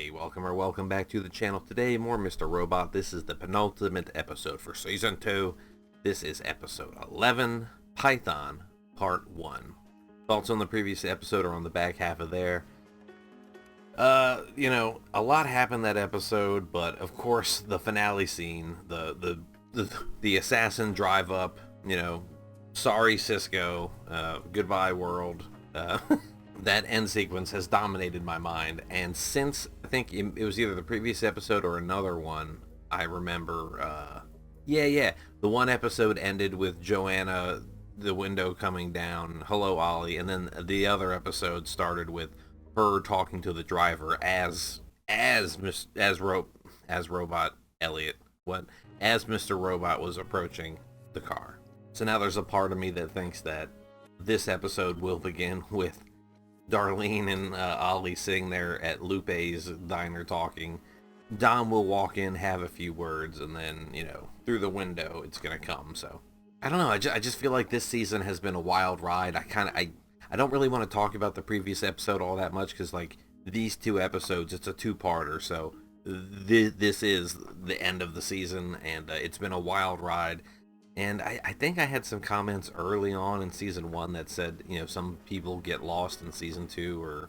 Hey, welcome back to the channel. Today, more Mr. Robot. This is the penultimate episode for Season 2. This is Episode 11, Python, Part 1. Thoughts on the previous episode are on the back half of there. A lot happened that episode, but of course, the finale scene, the assassin drive up, sorry Cisco, goodbye world, that end sequence has dominated my mind, and since I think it was either the previous episode or another one, I remember, the one episode ended with Joanna, the window coming down, hello Ollie, and then the other episode started with her talking to the driver as Robot Elliot, as Mr. Robot was approaching the car. So now there's a part of me that thinks that this episode will begin with Darlene and Ollie sitting there at Lupe's diner talking. Dom will walk in, have a few words, and then, through the window, it's gonna come. So, I don't know, I just feel like this season has been a wild ride. I don't really want to talk about the previous episode all that much, because, these two episodes, it's a two-parter, so this is the end of the season, and it's been a wild ride. And I think I had some comments early on in Season 1 that said, some people get lost in Season 2,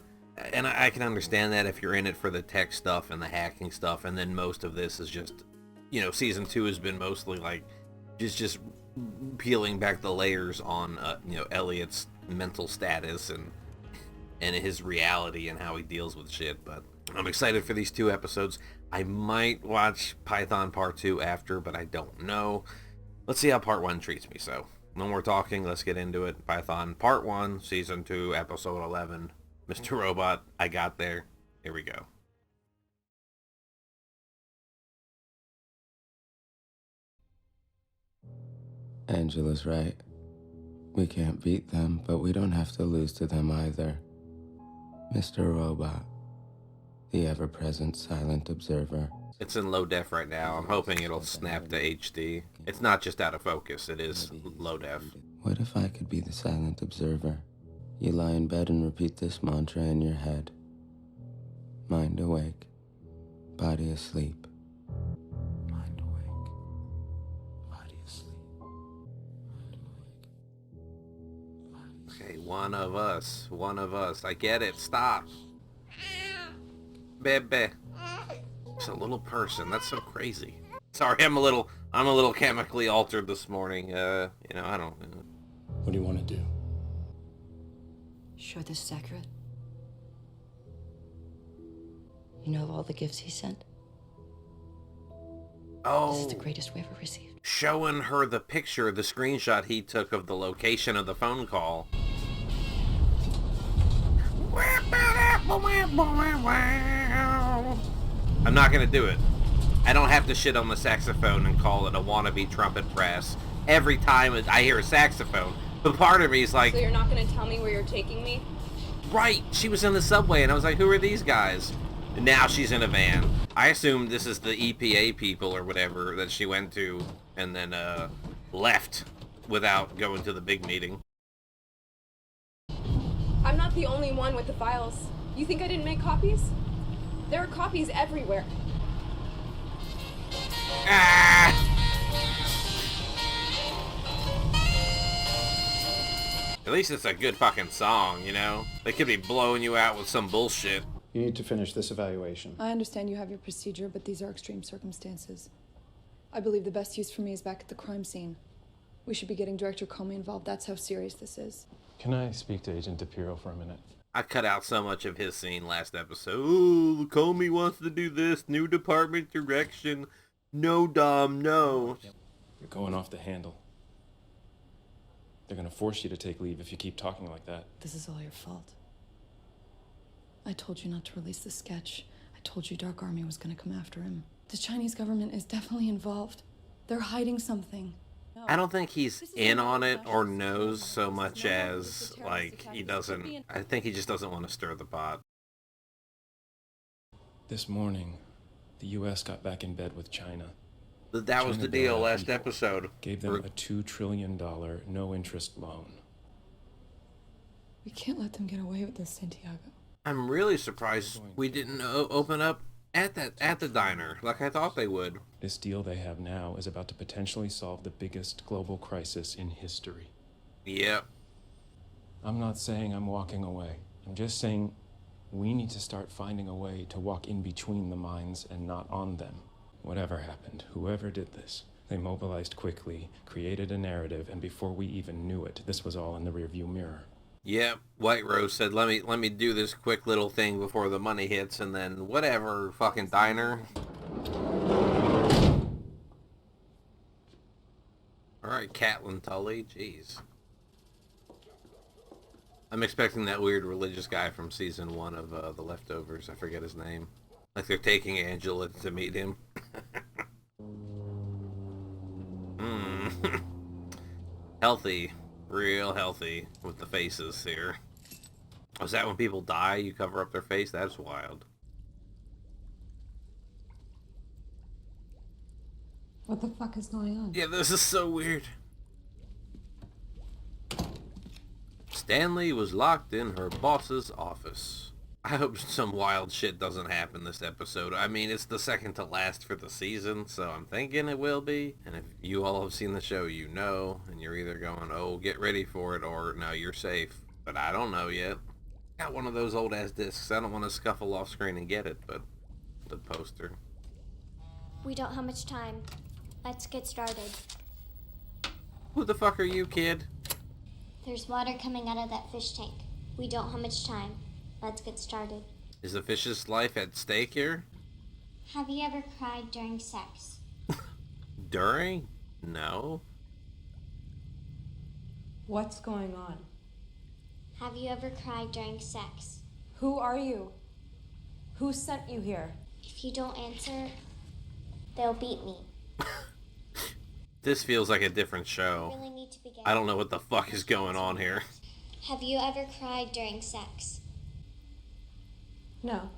and I can understand that if you're in it for the tech stuff and the hacking stuff, and then most of this is just, Season 2 has been mostly, just peeling back the layers on, Elliot's mental status and his reality and how he deals with shit. But I'm excited for these two episodes. I might watch Python Part 2 after, but I don't know. Let's see how Part 1 treats me. So, no more talking, let's get into it. Python Part 1, Season 2, Episode 11. Mr. Robot, I got there. Here we go. Angela's right. We can't beat them, but we don't have to lose to them either. Mr. Robot, the ever-present silent observer. It's in low def right now. I'm hoping it'll snap to HD. It's not just out of focus, it is low def. What if I could be the silent observer? You lie in bed and repeat this mantra in your head. Mind awake, body asleep. Mind awake, body asleep. Mind awake, Okay, one of us. I get it, stop. Bebe. It's a little person. That's so crazy. Sorry, I'm a little chemically altered this morning. I don't. What do you want to do? Sure this is accurate? You know of all the gifts he sent? Oh. This is the greatest we ever received. Showing her the picture, the screenshot he took of the location of the phone call. I'm not gonna do it. I don't have to shit on the saxophone and call it a wannabe trumpet brass every time I hear a saxophone. But part of me is like... So you're not gonna tell me where you're taking me? Right! She was in the subway and I was like, who are these guys? And now she's in a van. I assume this is the EPA people or whatever that she went to and then left without going to the big meeting. I'm not the only one with the files. You think I didn't make copies? There are copies everywhere. Ah! At least it's a good fucking song, They could be blowing you out with some bullshit. You need to finish this evaluation. I understand you have your procedure, but these are extreme circumstances. I believe the best use for me is back at the crime scene. We should be getting Director Comey involved. That's how serious this is. Can I speak to Agent DePiro for a minute? I cut out so much of his scene last episode. Ooh, Comey wants to do this. New department direction. No, Dom, no. You're going off the handle. They're gonna force you to take leave if you keep talking like that. This is all your fault. I told you not to release the sketch. I told you Dark Army was going to come after him. The Chinese government is definitely involved. They're hiding something. I don't think he's in on it or knows so much as, he doesn't... I think he just doesn't want to stir the pot. This morning, the U.S. got back in bed with China. That was the deal last episode. Gave them a $2 trillion no-interest loan. We can't let them get away with this, Santiago. I'm really surprised we didn't open up At the diner, like I thought they would. This deal they have now is about to potentially solve the biggest global crisis in history. Yep. I'm not saying I'm walking away. I'm just saying we need to start finding a way to walk in between the mines and not on them. Whatever happened, whoever did this, they mobilized quickly, created a narrative, and before we even knew it, this was all in the rearview mirror. Yep. White Rose said, let me do this quick little thing before the money hits, and then whatever, fucking diner. Alright, Catelyn Tully, jeez. I'm expecting that weird religious guy from season 1 of The Leftovers. I forget his name. Like they're taking Angela to meet him. Healthy. Real healthy with the faces here. Was that when people die, you cover up their face? That's wild. What the fuck is going on? Yeah, this is so weird. Stanley was locked in her boss's office. I hope some wild shit doesn't happen this episode. I mean, it's the second to last for the season, so I'm thinking it will be. And if you all have seen the show, you know, and you're either going, oh, get ready for it, or no, you're safe. But I don't know yet. Got one of those old-ass discs. I don't want to scuffle off screen and get it, but the poster. We don't have much time. Let's get started. Who the fuck are you, kid? There's water coming out of that fish tank. We don't have much time. Let's get started. Is the fish's life at stake here? Have you ever cried during sex? During? No. What's going on? Have you ever cried during sex? Who are you? Who sent you here? If you don't answer, they'll beat me. This feels like a different show. Really need to begin. I don't know what the fuck is going on here. Have you ever cried during sex? No.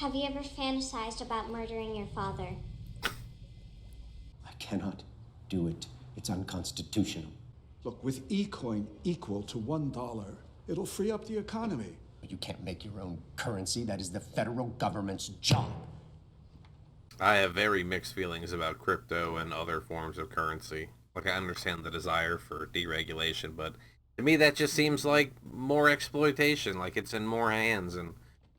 Have you ever fantasized about murdering your father? I cannot do it. It's unconstitutional. Look, with e-coin equal to $1, it'll free up the economy. But you can't make your own currency. That is the federal government's job. I have very mixed feelings about crypto and other forms of currency. Like, I understand the desire for deregulation, but to me that just seems like more exploitation. Like, it's in more hands and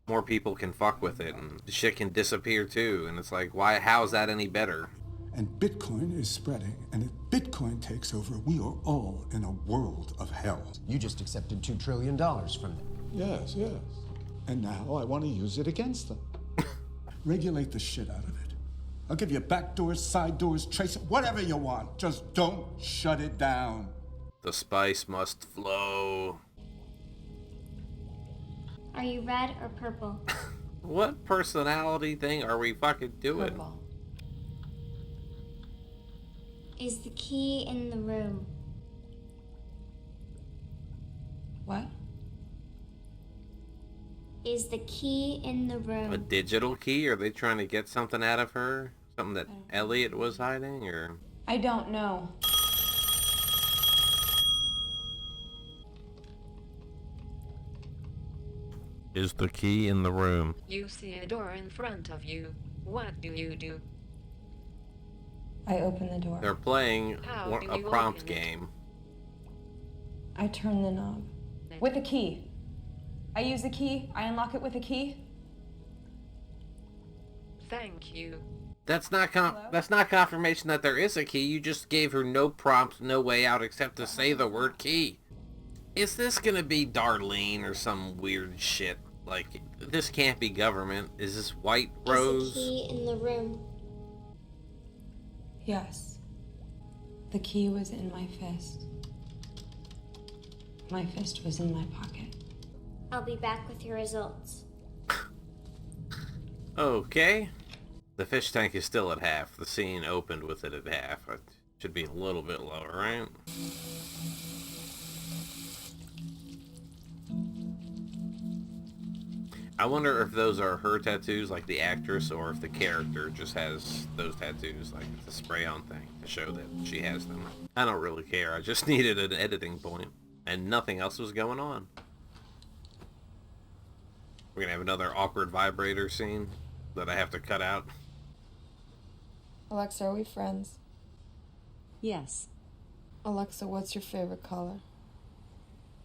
more people can fuck with it and the shit can disappear too. And it's like, why? How's that any better? And Bitcoin is spreading, and if Bitcoin takes over, we are all in a world of hell. You just accepted $2 trillion from them. Yes, yes. And now I want to use it against them. Regulate the shit out of it. I'll give you back doors, side doors, trace it, whatever you want. Just don't shut it down. The spice must flow. Are you red or purple? What personality thing are we fucking doing? Purple. Is the key in the room? What? Is the key in the room? A digital key? Are they trying to get something out of her? Something that Elliot was hiding, or? I don't know. Is the key in the room? You see a door in front of you. What do you do? I open the door. They're playing How do a you prompt open it? game. I turn the knob. With a key. I use the key. I unlock it with a key. Thank you. That's not confirmation that there is a key. You just gave her no prompt, no way out except to say the word key. Is this gonna be Darlene or some weird shit? Like, this can't be government. Is this White Rose? Is the key in the room? Yes. The key was in my fist. My fist was in my pocket. I'll be back with your results. Okay. The fish tank is still at half. The scene opened with it at half. It should be a little bit lower, right? I wonder if those are her tattoos, like the actress, or if the character just has those tattoos, like the spray-on thing, to show that she has them. I don't really care. I just needed an editing point, and nothing else was going on. We're gonna have another awkward vibrator scene that I have to cut out. Alexa, are we friends? Yes. Alexa, what's your favorite color?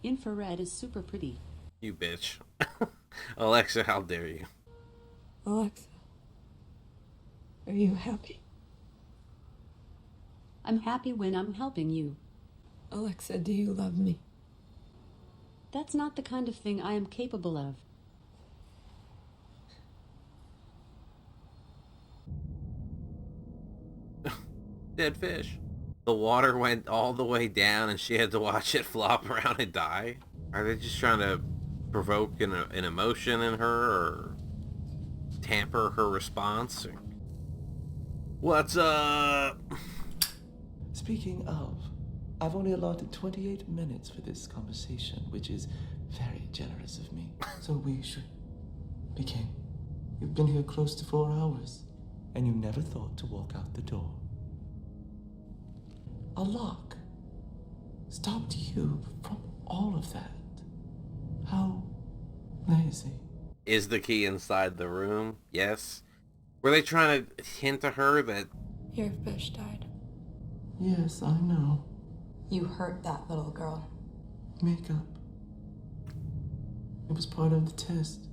Infrared is super pretty. You bitch. Alexa, how dare you? Alexa, are you happy? I'm happy when I'm helping you. Alexa, do you love me? That's not the kind of thing I am capable of. Dead fish. The water went all the way down and she had to watch it flop around and die? Are they just trying to provoke an emotion in her or tamper her response? Or... What's up? Speaking of, I've only allotted 28 minutes for this conversation, which is very generous of me. So we should begin. You've been here close to 4 hours, and you never thought to walk out the door. A lock stopped you from all of that. How lazy. Is the key inside the room? Yes. Were they trying to hint to her that... Your fish died. Yes, I know. You hurt that little girl. Makeup. It was part of the test.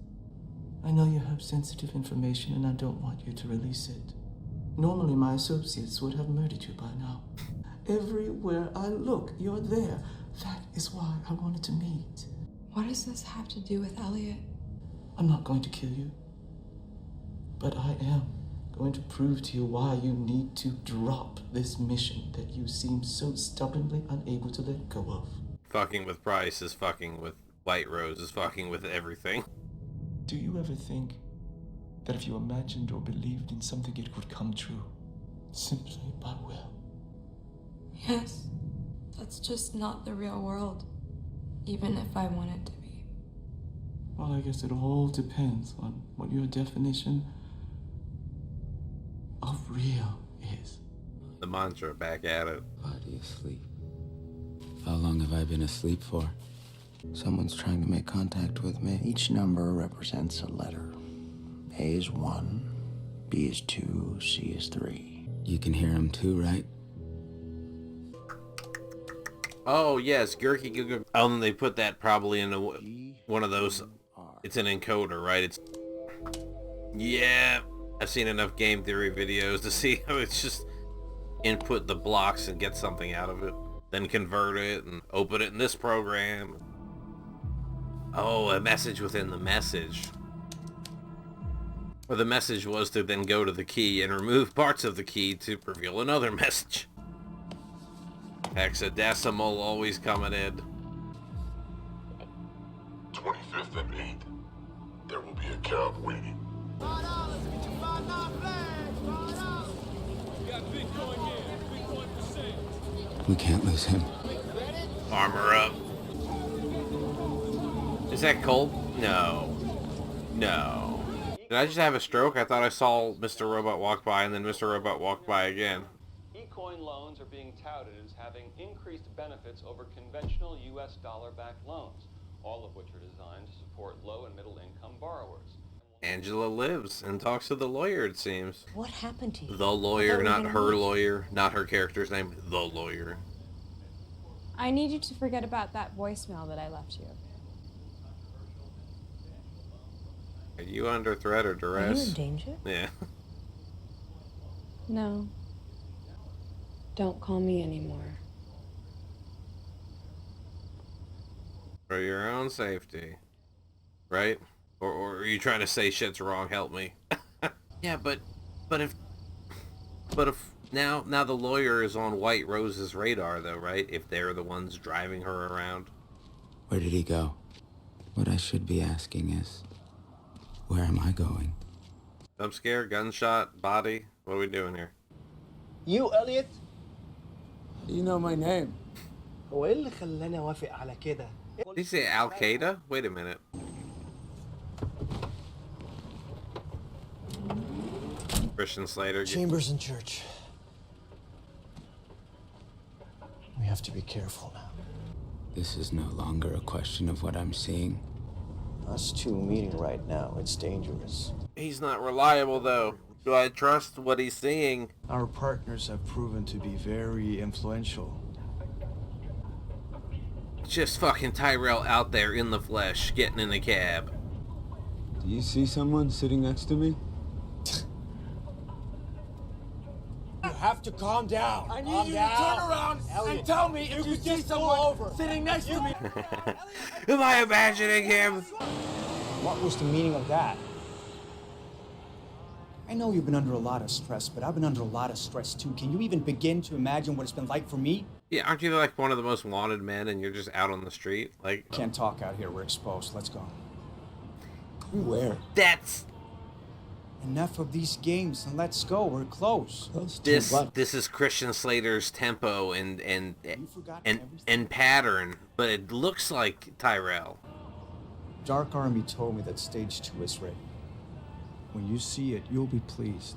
I know you have sensitive information and I don't want you to release it. Normally my associates would have murdered you by now. Everywhere I look, you're there. That is why I wanted to meet. What does this have to do with Elliot? I'm not going to kill you. But I am going to prove to you why you need to drop this mission that you seem so stubbornly unable to let go of. Fucking with Price is fucking with White Rose is fucking with everything. Do you ever think that if you imagined or believed in something it would come true simply by will? Yes. That's just not the real world. Even if I want it to be. Well, I guess it all depends on what your definition of real is. The mantra back at it. Body asleep. How long have I been asleep for? Someone's trying to make contact with me. Each number represents a letter. A is 1, B is 2, C is 3. You can hear him too, right? Oh, yes, Gurky Goo. They put that probably in one of those. It's an encoder, right? It's... Yeah, I've seen enough game theory videos to see how it's just input the blocks and get something out of it. Then convert it and open it in this program. Oh, a message within the message. Or the message was to then go to the key and remove parts of the key to reveal another message. Hexadecimal always coming in. 25th and 8th. There will be a cab waiting. We can't lose him. Armor up. Is that Colt? No. No. Did I just have a stroke? I thought I saw Mr. Robot walk by and then Mr. Robot walked by again. E-coin loans are being touted as having increased benefits over conventional U.S. dollar-backed loans, all of which are designed to support low and middle-income borrowers. Angela lives and talks to the lawyer, it seems. What happened to you? The lawyer, not her lawyer, not her character's name, the lawyer. I need you to forget about that voicemail that I left you. Are you under threat or duress? Are you in danger? Yeah. No. Don't call me anymore. For your own safety. Right? Or are you trying to say shit's wrong, help me? Yeah, but if now the lawyer is on White Rose's radar though, right? If they're the ones driving her around. Where did he go? What I should be asking is, where am I going? Jump scare, gunshot, body. What are we doing here? You, Elliot? You know my name. هو ايه اللي خلاني اوافق على كده؟ Did he say Al Qaeda? Wait a minute. Christian Slater. Chambers in church. We have to be careful now. This is no longer a question of what I'm seeing. Us two meeting right now, it's dangerous. He's not reliable, though. Do I trust what he's seeing? Our partners have proven to be very influential. Just fucking Tyrell out there in the flesh, getting in the cab. Do you see someone sitting next to me? You have to calm down. I need you to turn around and tell me if you see someone sitting next to me. Am I imagining him? What was the meaning of that? I know you've been under a lot of stress, but I've been under a lot of stress too. Can you even begin to imagine what it's been like for me? Yeah, aren't you like one of the most wanted men and you're just out on the street? Like, Can't talk out here, we're exposed. Let's go. Where? That's... Enough of these games and let's go. We're close. This is Christian Slater's tempo and pattern, but it looks like Tyrell. Dark Army told me that stage 2 is ready. When you see it, you'll be pleased.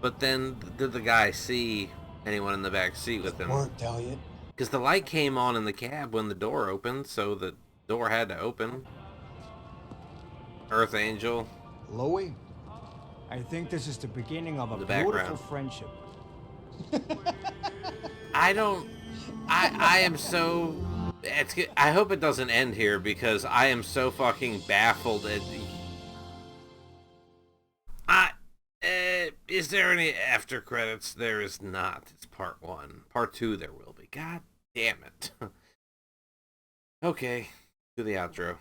But then, did the guy see anyone in the back seat with him? Worked, Elliot. Because the light came on in the cab when the door opened, so the door had to open. Earth Angel. Louie, I think this is the beginning of a The beautiful background. friendship. I am so... I hope it doesn't end here because I am so fucking baffled at... is there any after credits? There is not. It's part 1. Part 2 there will be. God damn it. Okay, to the outro.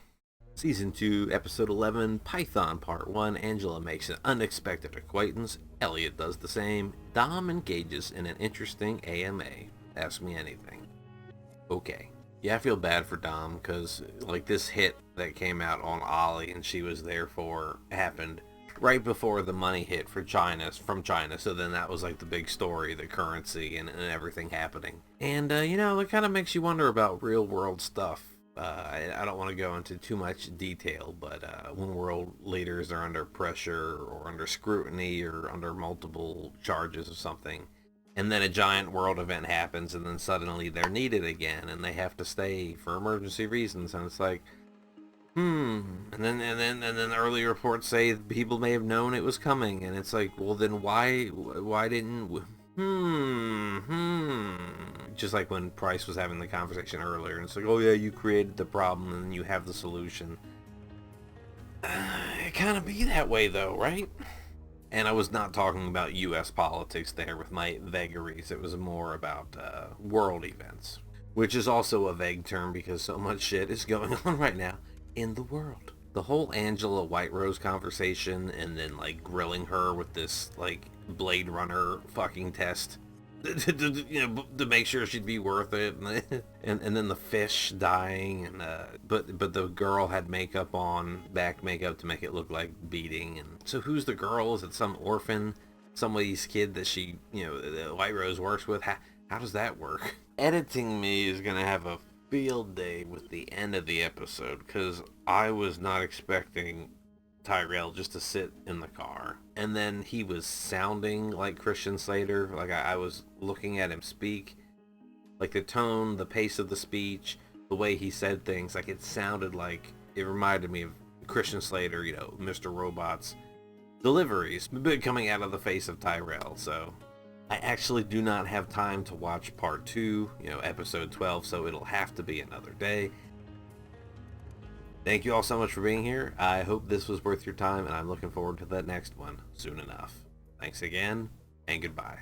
Season 2, Episode 11, Python Part 1. Angela makes an unexpected acquaintance. Elliot does the same. Dom engages in an interesting AMA. Ask me anything. Okay. Yeah, I feel bad for Dom, because, like, this hit that came out on Ollie and she was there for happened right before the money hit from China, so then that was, like, the big story, the currency and everything happening. And, you know, it kind of makes you wonder about real-world stuff. I don't want to go into too much detail, but when world leaders are under pressure or under scrutiny or under multiple charges or something, and then a giant world event happens and then suddenly they're needed again and they have to stay for emergency reasons, and it's like, and then early reports say people may have known it was coming, and it's like, well then why didn't just like when Price was having the conversation earlier, and it's like, oh yeah, you created the problem and you have the solution. It kind of be that way though, right? And I was not talking about US politics there with my vagaries. It was more about world events, which is also a vague term because so much shit is going on right now in the world. The whole Angela White Rose conversation, and then like grilling her with this like Blade Runner fucking test to make sure she'd be worth it, and then the fish dying, and but the girl had makeup on, back makeup to make it look like beating. And so who's the girl? Is it some orphan, somebody's kid that she, the White Rose works with? How does that work? Editing me is gonna have a field day with the end of the episode, because I was not expecting Tyrell just to sit in the car, and then he was sounding like Christian Slater. Like I was looking at him speak, like the tone, the pace of the speech, the way he said things, like it sounded like, it reminded me of Christian Slater, Mr. Robot's deliveries coming out of the face of Tyrell. So I actually do not have time to watch part 2, episode 12, so it'll have to be another day. Thank you all so much for being here. I hope this was worth your time, and I'm looking forward to that next one soon enough. Thanks again, and goodbye.